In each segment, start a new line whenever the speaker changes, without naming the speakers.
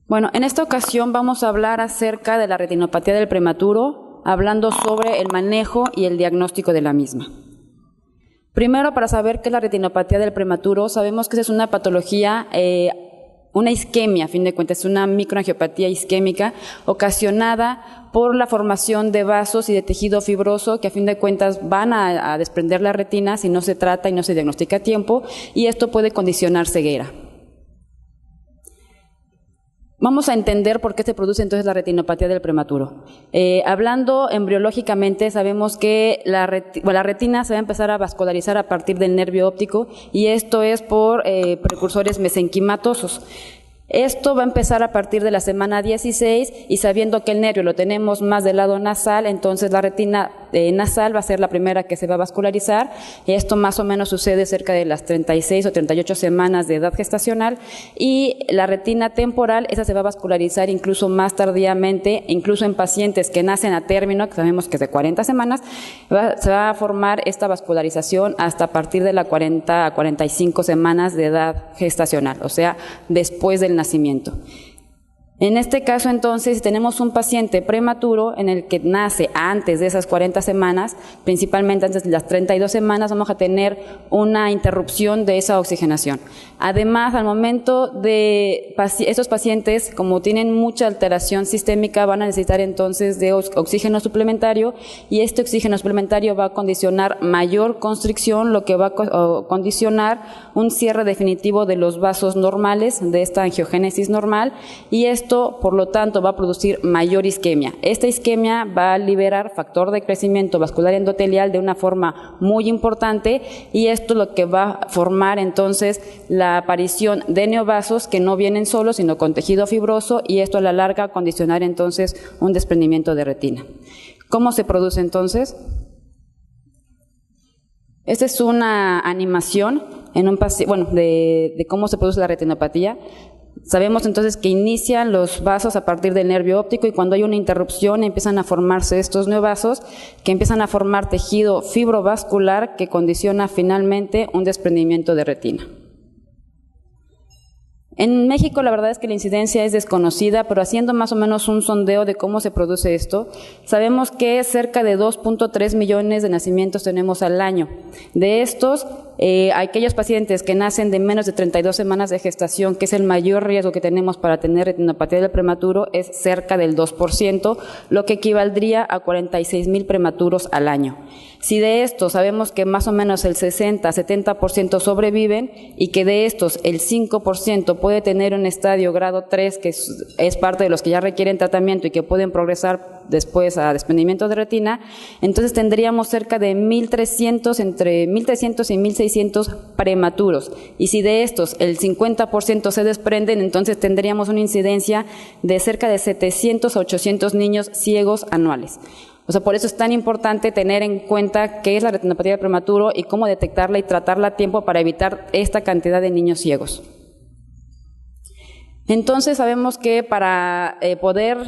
Bueno, en esta ocasión vamos a hablar acerca de la retinopatía del prematuro, hablando sobre el manejo y el diagnóstico de la misma. Primero, para saber qué es la retinopatía del prematuro, sabemos que es una patología, una isquemia, a fin de cuentas, es una microangiopatía isquémica ocasionada por la formación de vasos y de tejido fibroso que a fin de cuentas van a desprender la retina si no se trata y no se diagnostica a tiempo, y esto puede condicionar ceguera. Vamos a entender por qué se produce entonces la retinopatía del prematuro. Hablando embriológicamente, sabemos que la retina se va a empezar a vascularizar a partir del nervio óptico, y esto es por precursores mesenquimatosos. Esto va a empezar a partir de la semana 16, y sabiendo que el nervio lo tenemos más del lado nasal, entonces la retina nasal va a ser la primera que se va a vascularizar. Esto más o menos sucede cerca de las 36 o 38 semanas de edad gestacional, y la retina temporal, esa se va a vascularizar incluso más tardíamente, incluso en pacientes que nacen a término, que sabemos que es de 40 semanas, se va a formar esta vascularización hasta a partir de la 40 a 45 semanas de edad gestacional, o sea, después del nacimiento. En este caso, entonces, si tenemos un paciente prematuro en el que nace antes de esas 40 semanas, principalmente antes de las 32 semanas, vamos a tener una interrupción de esa oxigenación. Además, al momento de estos pacientes, como tienen mucha alteración sistémica, van a necesitar entonces de oxígeno suplementario, y este oxígeno suplementario va a condicionar mayor constricción, lo que va a condicionar un cierre definitivo de los vasos normales, de esta angiogénesis normal, y esto, por lo tanto, va a producir mayor isquemia. Esta isquemia va a liberar factor de crecimiento vascular endotelial de una forma muy importante, y esto es lo que va a formar entonces la aparición de neovasos que no vienen solos, sino con tejido fibroso, y esto a la larga condicionar entonces un desprendimiento de retina. ¿Cómo se produce entonces? Esta es una animación en un paciente, de cómo se produce la retinopatía. Sabemos entonces que inician los vasos a partir del nervio óptico, y cuando hay una interrupción empiezan a formarse estos neovasos que empiezan a formar tejido fibrovascular que condiciona finalmente un desprendimiento de retina. En México la verdad es que la incidencia es desconocida, pero haciendo más o menos un sondeo de cómo se produce esto, sabemos que cerca de 2.3 millones de nacimientos tenemos al año. De estos, aquellos pacientes que nacen de menos de 32 semanas de gestación, que es el mayor riesgo que tenemos para tener retinopatía del prematuro, es cerca del 2%, lo que equivaldría a 46,000 prematuros al año. Si de estos sabemos que más o menos el 60-70% sobreviven, y que de estos el 5% puede tener un estadio grado 3, que es parte de los que ya requieren tratamiento y que pueden progresar después a desprendimiento de retina, entonces tendríamos cerca de 1.300, entre 1.300 y 1.600 prematuros. Y si de estos el 50% se desprenden, entonces tendríamos una incidencia de cerca de 700 a 800 niños ciegos anuales. O sea, por eso es tan importante tener en cuenta qué es la retinopatía del prematuro y cómo detectarla y tratarla a tiempo para evitar esta cantidad de niños ciegos. Entonces sabemos que para poder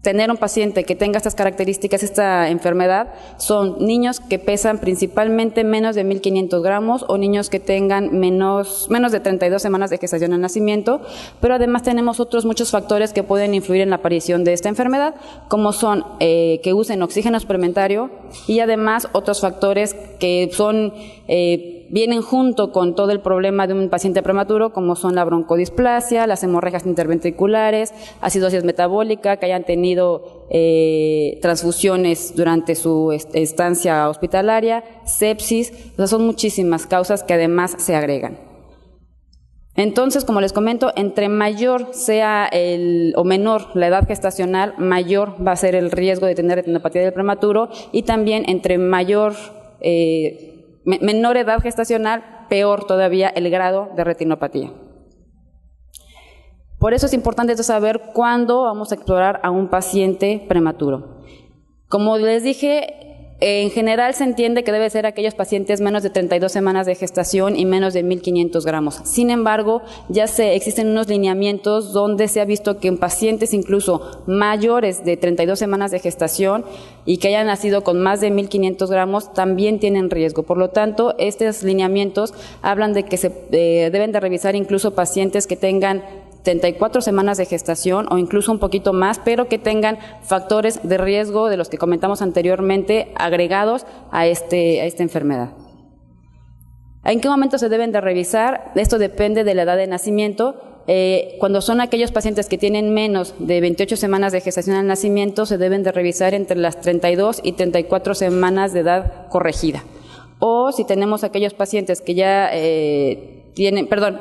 tener un paciente que tenga estas características, esta enfermedad, son niños que pesan principalmente menos de 1.500 gramos o niños que tengan menos de 32 semanas de gestación al nacimiento, pero además tenemos otros muchos factores que pueden influir en la aparición de esta enfermedad, como son que usen oxígeno suplementario, y además otros factores que son vienen junto con todo el problema de un paciente prematuro, como son la broncodisplasia, las hemorragias interventriculares, acidosis metabólica, que hayan tenido transfusiones durante su estancia hospitalaria, sepsis. O sea, son muchísimas causas que además se agregan. Entonces, como les comento, entre mayor sea o menor la edad gestacional, mayor va a ser el riesgo de tener retinopatía del prematuro, y también entre menor edad gestacional, peor todavía el grado de retinopatía. Por eso es importante saber cuándo vamos a explorar a un paciente prematuro. Como les dije, en general se entiende que debe ser aquellos pacientes menos de 32 semanas de gestación y menos de 1.500 gramos. Sin embargo, ya existen unos lineamientos donde se ha visto que en pacientes incluso mayores de 32 semanas de gestación y que hayan nacido con más de 1.500 gramos también tienen riesgo. Por lo tanto, estos lineamientos hablan de que se deben de revisar incluso pacientes que tengan 34 semanas de gestación o incluso un poquito más, pero que tengan factores de riesgo de los que comentamos anteriormente agregados a esta enfermedad. ¿En qué momento se deben de revisar? Esto depende de la edad de nacimiento. Cuando son aquellos pacientes que tienen menos de 28 semanas de gestación al nacimiento, se deben de revisar entre las 32 y 34 semanas de edad corregida. O si tenemos aquellos pacientes que ya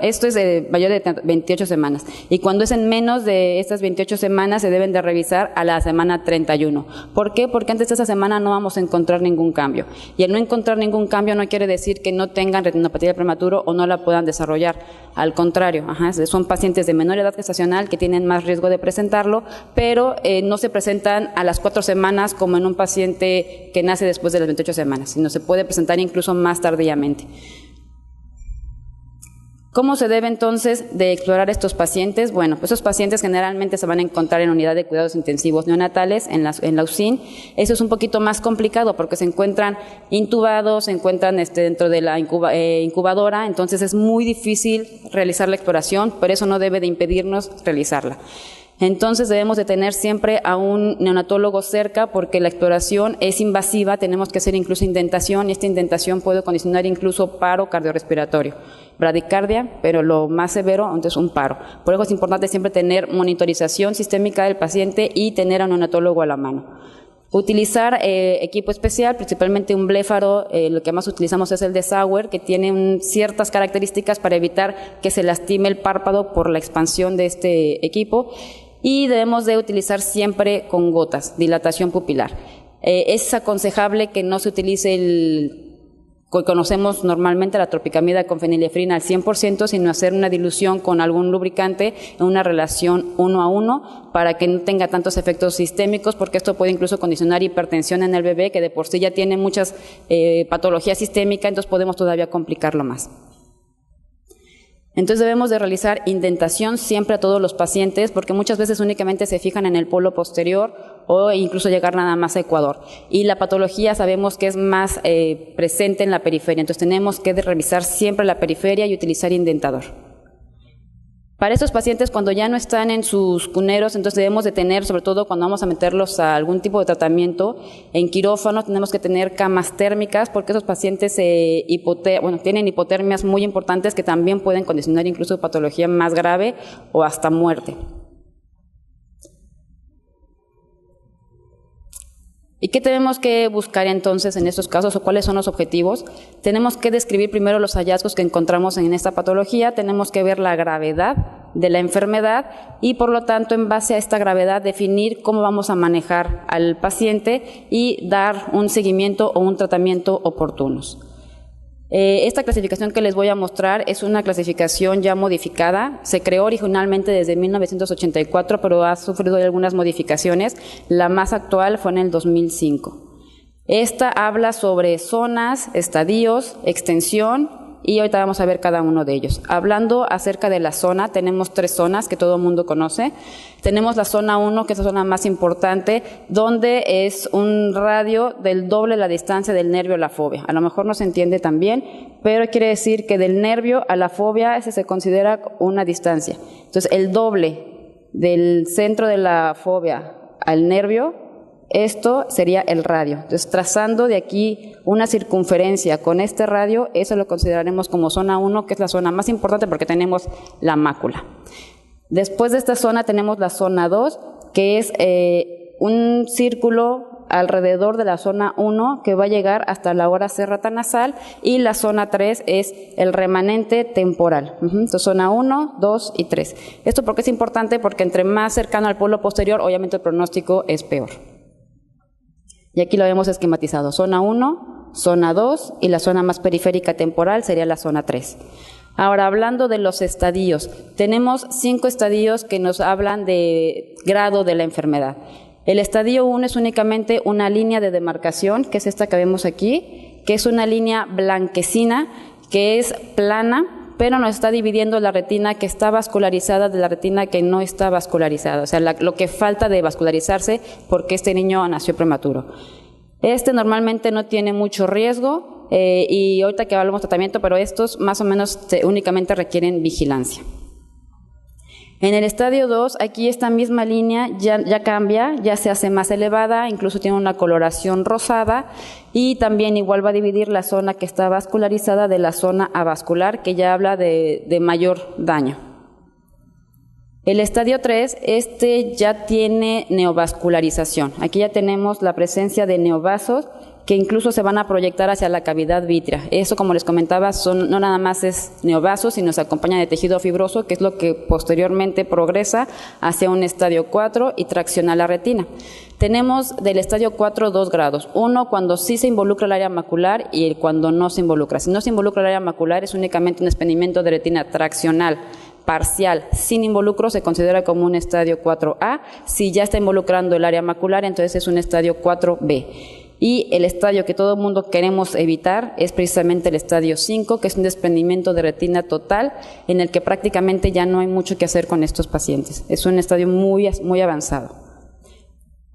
esto es de mayor de 28 semanas. Y cuando es en menos de estas 28 semanas, se deben de revisar a la semana 31. ¿Por qué? Porque antes de esa semana no vamos a encontrar ningún cambio. Y el no encontrar ningún cambio no quiere decir que no tengan retinopatía del prematuro o no la puedan desarrollar. Al contrario, son pacientes de menor edad gestacional que tienen más riesgo de presentarlo, pero no se presentan a las 4 semanas como en un paciente que nace después de las 28 semanas, sino se puede presentar incluso más tardíamente. ¿Cómo se debe entonces de explorar estos pacientes? Bueno, pues esos pacientes generalmente se van a encontrar en unidad de cuidados intensivos neonatales, en la UCIN. Eso es un poquito más complicado porque se encuentran intubados, se encuentran dentro de la incubadora, entonces es muy difícil realizar la exploración, pero eso no debe de impedirnos realizarla. Entonces debemos de tener siempre a un neonatólogo cerca porque la exploración es invasiva, tenemos que hacer incluso indentación y esta indentación puede condicionar incluso paro cardiorrespiratorio, bradicardia, pero lo más severo entonces un paro. Por eso es importante siempre tener monitorización sistémica del paciente y tener a un neonatólogo a la mano. Utilizar equipo especial, principalmente un bléfaro, lo que más utilizamos es el de Sauer, que tiene ciertas características para evitar que se lastime el párpado por la expansión de este equipo. Y debemos de utilizar siempre con gotas, dilatación pupilar. Es aconsejable que no se utilice que conocemos normalmente la tropicamida con fenilefrina al 100%, sino hacer una dilución con algún lubricante en una relación 1 a 1 para que no tenga tantos efectos sistémicos, porque esto puede incluso condicionar hipertensión en el bebé, que de por sí ya tiene muchas patologías sistémicas, entonces podemos todavía complicarlo más. Entonces debemos de realizar indentación siempre a todos los pacientes porque muchas veces únicamente se fijan en el polo posterior o incluso llegar nada más a ecuador. Y la patología sabemos que es más presente en la periferia, entonces tenemos que revisar siempre la periferia y utilizar indentador. Para estos pacientes, cuando ya no están en sus cuneros, entonces debemos de tener, sobre todo cuando vamos a meterlos a algún tipo de tratamiento, en quirófano tenemos que tener camas térmicas porque esos pacientes tienen hipotermias muy importantes que también pueden condicionar incluso patología más grave o hasta muerte. ¿Y qué tenemos que buscar entonces en estos casos o cuáles son los objetivos? Tenemos que describir primero los hallazgos que encontramos en esta patología, tenemos que ver la gravedad de la enfermedad y por lo tanto en base a esta gravedad definir cómo vamos a manejar al paciente y dar un seguimiento o un tratamiento oportunos. Esta clasificación que les voy a mostrar es una clasificación ya modificada, se creó originalmente desde 1984, pero ha sufrido algunas modificaciones, la más actual fue en el 2005. Esta habla sobre zonas, estadios, extensión y ahorita vamos a ver cada uno de ellos. Hablando acerca de la zona, tenemos 3 zonas que todo el mundo conoce. Tenemos la zona 1, que es la zona más importante, donde es un radio del doble la distancia del nervio a la fobia. A lo mejor no se entiende tan bien, pero quiere decir que del nervio a la fobia ese se considera una distancia. Entonces, el doble del centro de la fobia al nervio, esto sería el radio. Entonces, trazando de aquí una circunferencia con este radio, eso lo consideraremos como zona 1, que es la zona más importante porque tenemos la mácula. Después de esta zona tenemos la zona 2, que es un círculo alrededor de la zona 1 que va a llegar hasta la hora serrata nasal y la zona 3 es el remanente temporal. Entonces, zona 1, 2 y 3. Esto porque es importante porque entre más cercano al polo posterior, obviamente el pronóstico es peor. Y aquí lo vemos esquematizado, zona 1, zona 2 y la zona más periférica temporal sería la zona 3. Ahora, hablando de los estadios, tenemos 5 estadios que nos hablan de grado de la enfermedad. El estadio 1 es únicamente una línea de demarcación, que es esta que vemos aquí, que es una línea blanquecina, que es plana, pero nos está dividiendo la retina que está vascularizada de la retina que no está vascularizada, o sea, lo que falta de vascularizarse porque este niño nació prematuro. Este normalmente no tiene mucho riesgo y ahorita que hablamos de tratamiento, pero estos más o menos únicamente requieren vigilancia. En el estadio 2, aquí esta misma línea ya cambia, ya se hace más elevada, incluso tiene una coloración rosada y también igual va a dividir la zona que está vascularizada de la zona avascular, que ya habla de mayor daño. El estadio 3, ya tiene neovascularización. Aquí ya tenemos la presencia de neovasos que incluso se van a proyectar hacia la cavidad vítrea. Eso, como les comentaba, no nada más es neovasos, sino se acompaña de tejido fibroso, que es lo que posteriormente progresa hacia un estadio 4 y tracciona la retina. Tenemos del estadio 4 2 grados. Uno, cuando sí se involucra el área macular y cuando no se involucra. Si no se involucra el área macular, es únicamente un desprendimiento de retina traccional parcial, sin involucro, se considera como un estadio 4A. Si ya está involucrando el área macular, entonces es un estadio 4B. Y el estadio que todo el mundo queremos evitar es precisamente el estadio 5, que es un desprendimiento de retina total, en el que prácticamente ya no hay mucho que hacer con estos pacientes. Es un estadio muy avanzado.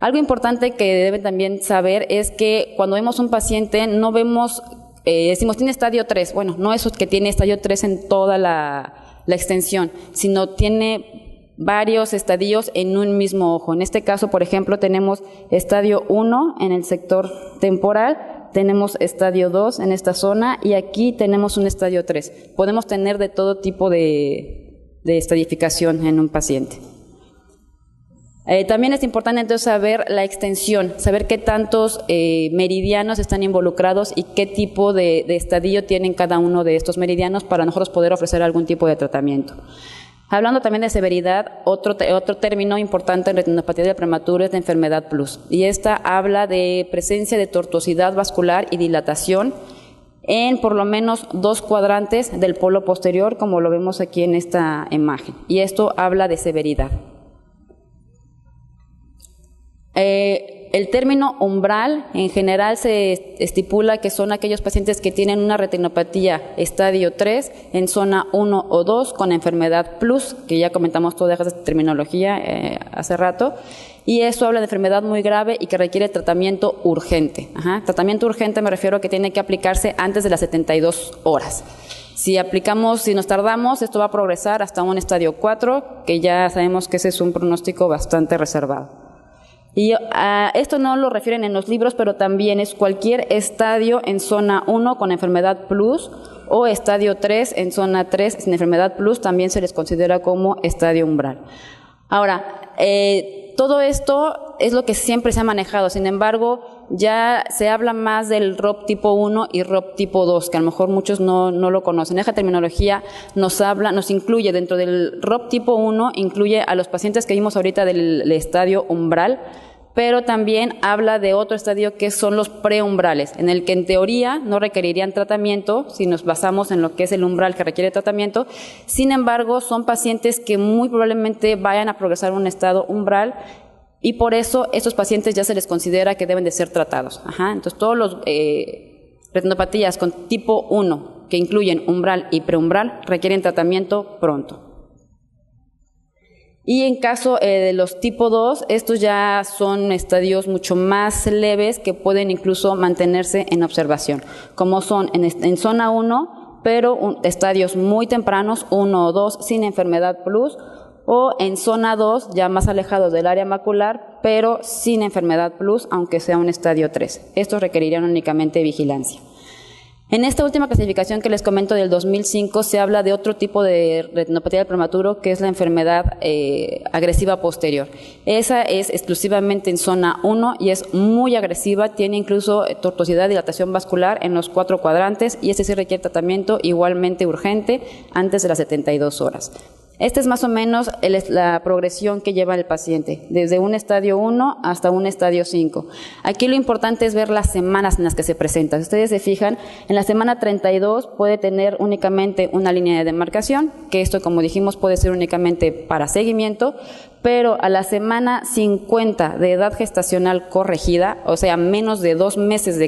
Algo importante que deben también saber es que cuando vemos un paciente no vemos, decimos tiene estadio 3, bueno, no es que tiene estadio 3 en toda la extensión, sino tiene varios estadios en un mismo ojo. En este caso, por ejemplo, tenemos estadio 1 en el sector temporal, tenemos estadio 2 en esta zona y aquí tenemos un estadio 3. Podemos tener de todo tipo de estadificación en un paciente. También es importante entonces saber la extensión, saber qué tantos meridianos están involucrados y qué tipo de estadio tienen cada uno de estos meridianos para nosotros poder ofrecer algún tipo de tratamiento. Hablando también de severidad, otro término importante en retinopatía del prematuro es la enfermedad plus. Y esta habla de presencia de tortuosidad vascular y dilatación en por lo menos 2 cuadrantes del polo posterior, como lo vemos aquí en esta imagen. Y esto habla de severidad. El término umbral en general se estipula que son aquellos pacientes que tienen una retinopatía estadio 3 en zona 1 o 2 con enfermedad plus, que ya comentamos toda esa terminología hace rato, y eso habla de enfermedad muy grave y que requiere tratamiento urgente. Tratamiento urgente me refiero a que tiene que aplicarse antes de las 72 horas. Si nos tardamos, esto va a progresar hasta un estadio 4, que ya sabemos que ese es un pronóstico bastante reservado. Y esto no lo refieren en los libros, pero también es cualquier estadio en zona 1 con enfermedad plus o estadio 3 en zona 3 sin enfermedad plus, también se les considera como estadio umbral. Ahora, todo esto es lo que siempre se ha manejado, sin embargo, ya se habla más del ROP tipo 1 y ROP tipo 2, que a lo mejor muchos no lo conocen. Esa terminología nos incluye dentro del ROP tipo 1, incluye a los pacientes que vimos ahorita del estadio umbral, pero también habla de otro estadio que son los preumbrales, en el que en teoría no requerirían tratamiento si nos basamos en lo que es el umbral que requiere tratamiento. Sin embargo, son pacientes que muy probablemente vayan a progresar a un estado umbral y por eso estos pacientes ya se les considera que deben de ser tratados. Entonces, todos los retinopatías con tipo 1 que incluyen umbral y preumbral requieren tratamiento pronto. Y en caso de los tipo 2, estos ya son estadios mucho más leves que pueden incluso mantenerse en observación, como son en zona 1, pero estadios muy tempranos, 1 o 2, sin enfermedad plus, o en zona 2, ya más alejados del área macular, pero sin enfermedad plus, aunque sea un estadio 3. Estos requerirían únicamente vigilancia. En esta última clasificación que les comento del 2005 se habla de otro tipo de retinopatía del prematuro, que es la enfermedad agresiva posterior. Esa es exclusivamente en zona 1 y es muy agresiva, tiene incluso tortuosidad y dilatación vascular en los 4 cuadrantes y este sí requiere tratamiento igualmente urgente antes de las 72 horas. Esta es más o menos la progresión que lleva el paciente, desde un estadio 1 hasta un estadio 5. Aquí lo importante es ver las semanas en las que se presenta. Si ustedes se fijan, en la semana 32 puede tener únicamente una línea de demarcación, que esto, como dijimos, puede ser únicamente para seguimiento, pero a la semana 50 de edad gestacional corregida, o sea, menos de 2 meses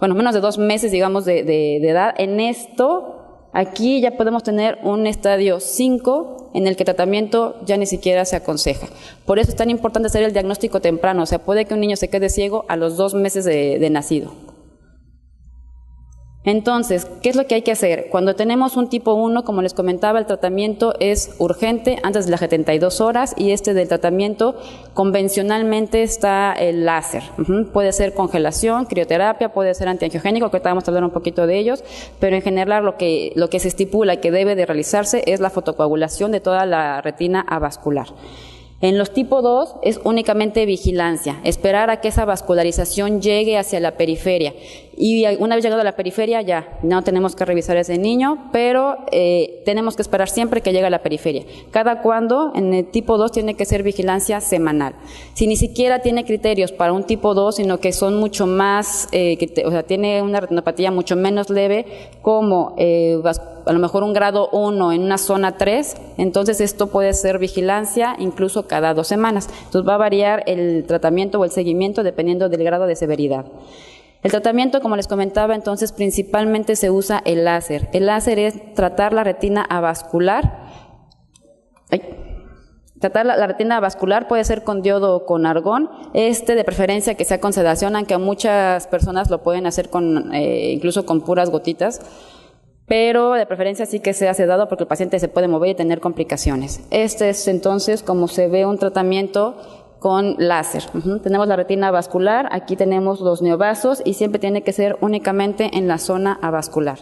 menos de 2 meses, digamos, de edad, en esto aquí ya podemos tener un estadio 5 en el que tratamiento ya ni siquiera se aconseja. Por eso es tan importante hacer el diagnóstico temprano, o sea, puede que un niño se quede ciego a los 2 meses de nacido. Entonces, ¿qué es lo que hay que hacer? Cuando tenemos un tipo 1, como les comentaba, el tratamiento es urgente antes de las 72 horas y del tratamiento convencionalmente está el láser. Puede ser congelación, crioterapia, puede ser antiangiogénico, que ahorita vamos a hablar un poquito de ellos, pero en general lo que se estipula que debe de realizarse es la fotocoagulación de toda la retina avascular. En los tipo 2 es únicamente vigilancia, esperar a que esa vascularización llegue hacia la periferia. Y una vez llegado a la periferia ya no tenemos que revisar a ese niño, pero tenemos que esperar siempre que llegue a la periferia. Cada cuando en el tipo 2 tiene que ser vigilancia semanal. Si ni siquiera tiene criterios para un tipo 2, sino que son mucho más, tiene una retinopatía mucho menos leve, como a lo mejor un grado 1 en una zona 3, entonces esto puede ser vigilancia incluso cada 2 semanas. Entonces va a variar el tratamiento o el seguimiento dependiendo del grado de severidad. El tratamiento, como les comentaba, entonces principalmente se usa el láser. El láser es tratar la retina avascular. Tratar la retina avascular puede ser con diodo o con argón, de preferencia que sea con sedación, aunque a muchas personas lo pueden hacer con incluso con puras gotitas, pero de preferencia sí que sea sedado porque el paciente se puede mover y tener complicaciones. Es entonces como se ve un tratamiento con láser. Tenemos la retina avascular, aquí tenemos los neovasos y siempre tiene que ser únicamente en la zona avascular.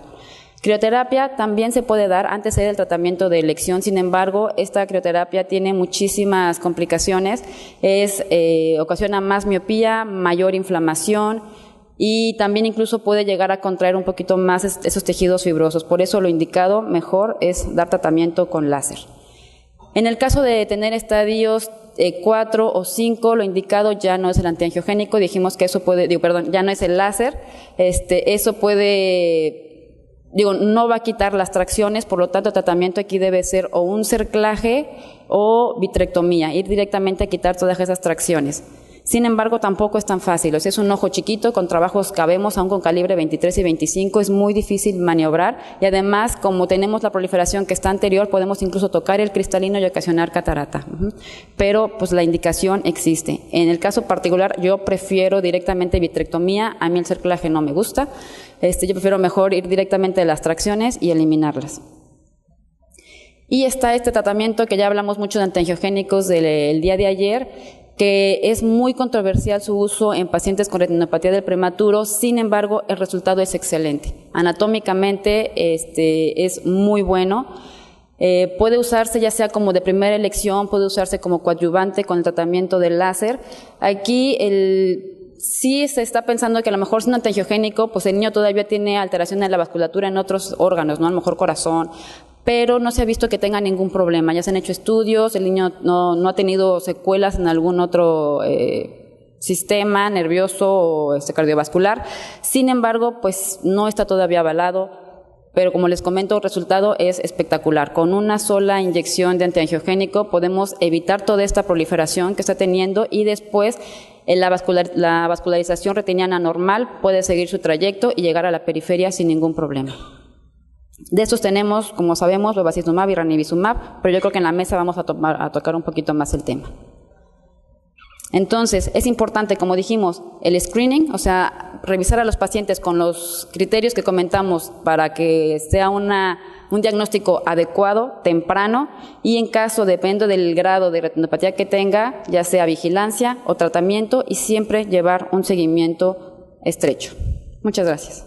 Crioterapia también se puede dar antes del tratamiento de elección, sin embargo, esta crioterapia tiene muchísimas complicaciones, ocasiona más miopía, mayor inflamación y también incluso puede llegar a contraer un poquito más esos tejidos fibrosos. Por eso lo indicado mejor es dar tratamiento con láser. En el caso de tener estadios 4 o 5, lo indicado ya no es el antiangiogénico, dijimos que eso puede, ya no es el láser, eso puede, no va a quitar las tracciones, por lo tanto el tratamiento aquí debe ser o un cerclaje o vitrectomía, ir directamente a quitar todas esas tracciones. Sin embargo, tampoco es tan fácil, es un ojo chiquito, con trabajos cabemos aún con calibre 23 y 25, es muy difícil maniobrar y además, como tenemos la proliferación que está anterior, podemos incluso tocar el cristalino y ocasionar catarata. Pero pues la indicación existe. En el caso particular, yo prefiero directamente vitrectomía, a mí el cerclaje no me gusta, yo prefiero mejor ir directamente a las tracciones y eliminarlas. Y está este tratamiento que ya hablamos mucho de antiangiogénicos del día de ayer, que es muy controversial su uso en pacientes con retinopatía del prematuro, sin embargo, el resultado es excelente. Anatómicamente es muy bueno. Puede usarse ya sea como de primera elección, puede usarse como coadyuvante con el tratamiento del láser. Aquí sí se está pensando que a lo mejor es un antiangiogénico, pues el niño todavía tiene alteración en la vasculatura en otros órganos, ¿no? A lo mejor corazón, pero no se ha visto que tenga ningún problema. Ya se han hecho estudios, el niño no ha tenido secuelas en algún otro sistema nervioso o cardiovascular. Sin embargo, pues no está todavía avalado, pero como les comento, el resultado es espectacular. Con una sola inyección de antiangiogénico podemos evitar toda esta proliferación que está teniendo y después la vascularización retiniana normal puede seguir su trayecto y llegar a la periferia sin ningún problema. De estos tenemos, como sabemos, bevacizumab y ranibizumab, pero yo creo que en la mesa vamos a tocar un poquito más el tema. Entonces, es importante, como dijimos, el screening, o sea, revisar a los pacientes con los criterios que comentamos para que sea un diagnóstico adecuado, temprano, y en caso, depende del grado de retinopatía que tenga, ya sea vigilancia o tratamiento, y siempre llevar un seguimiento estrecho. Muchas gracias.